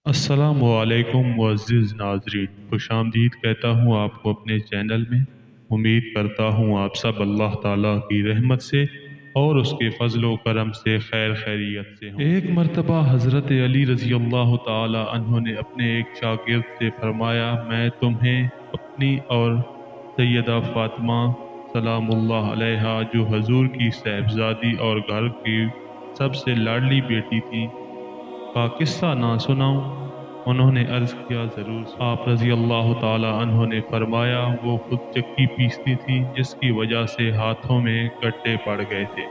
السلام علیکم معزز ناظرین، خوش آمدید کہتا ہوں آپ کو اپنے چینل میں۔ امید کرتا ہوں آپ سب اللہ تعالیٰ کی رحمت سے اور اس کے فضل و کرم سے خیر خیریت سے ہوں۔ ایک مرتبہ حضرت علی رضی اللہ تعالیٰ عنہ نے اپنے ایک شاگرد سے فرمایا، میں تمہیں اپنی اور سیدہ فاطمہ سلام اللہ علیہا جو حضور کی صاحبزادی اور گھر کی سب سے لاڈلی بیٹی تھی کا قصہ نہ سناؤں؟ انہوں نے عرض کیا، ضرور۔ آپ رضی اللہ تعالی عنہ نے فرمایا، وہ خود چکی پیستی تھی جس کی وجہ سے ہاتھوں میں گڈھے پڑ گئے تھے،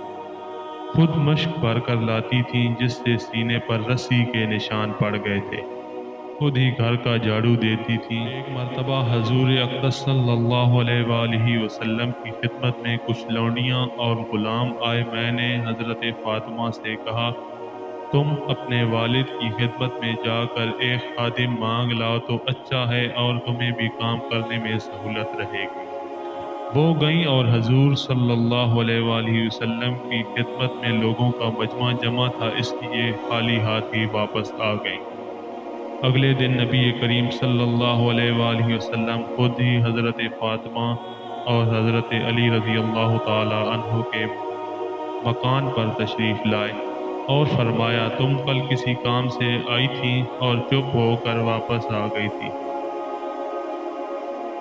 خود مشک بھر کر لاتی تھی جس سے سینے پر رسی کے نشان پڑ گئے تھے، خود ہی گھر کا جھاڑو دیتی تھی۔ ایک مرتبہ حضور اقدس صلی اللہ علیہ وآلہ وسلم کی خدمت میں کچھ لونڈیاں اور غلام آئے۔ میں نے حضرت فاطمہ سے کہا، تم اپنے والد کی خدمت میں جا کر ایک خادم مانگ لاؤ تو اچھا ہے اور تمہیں بھی کام کرنے میں سہولت رہے گی۔ وہ گئیں اور حضور صلی اللہ علیہ وآلہ وسلم کی خدمت میں لوگوں کا مجمع جمع تھا، اس لیے خالی ہاتھ ہی واپس آ گئیں۔ اگلے دن نبی کریم صلی اللہ علیہ وآلہ وسلم خود ہی حضرت فاطمہ اور حضرت علی رضی اللہ تعالی عنہ کے مکان پر تشریف لائے اور فرمایا، تم کل کسی کام سے آئی تھی اور چپ ہو کر واپس آ گئی تھی۔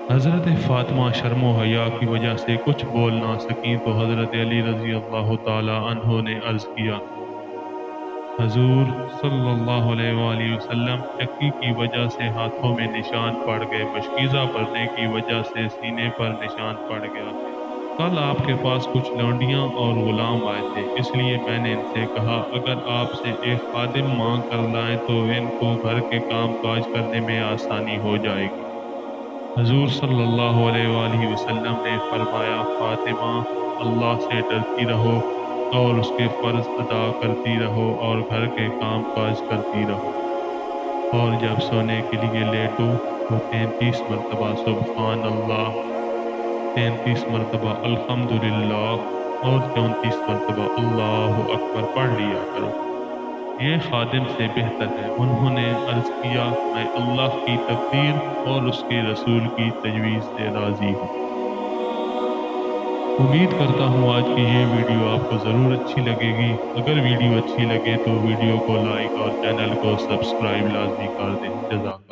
حضرت فاطمہ شرم و حیا کی وجہ سے کچھ بول نہ سکیں تو حضرت علی رضی اللہ تعالی عنہ نے عرض کیا، حضور صلی اللہ علیہ وآلہ وسلم، چکی کی وجہ سے ہاتھوں میں نشان پڑ گئے، مشکیزہ بھرنے کی وجہ سے سینے پر نشان پڑ گیا، کل آپ کے پاس کچھ لونڈیاں اور غلام آئے تھے، اس لیے میں نے ان سے کہا اگر آپ سے ایک خادم مانگ کر لائیں تو ان کو گھر کے کام کاج کرنے میں آسانی ہو جائے گی۔ حضور صلی اللہ علیہ وآلہ وسلم نے فرمایا، فاطمہ، اللہ سے ڈرتی رہو اور اس کے فرض ادا کرتی رہو اور گھر کے کام کاج کرتی رہو، اور جب سونے کے لیے لیٹو تو 33 مرتبہ سبحان اللہ، 33 مرتبہ الحمدللہ اور 34 مرتبہ اللہ اکبر پڑھ لیا کرو، یہ خادم سے بہتر ہے۔ انہوں نے عرض کیا، میں اللہ کی تقدیر اور اس کے رسول کی تجویز سے راضی ہوں۔ امید کرتا ہوں آج کی یہ ویڈیو آپ کو ضرور اچھی لگے گی۔ اگر ویڈیو اچھی لگے تو ویڈیو کو لائک اور چینل کو سبسکرائب لازمی کر دیں۔ جزاک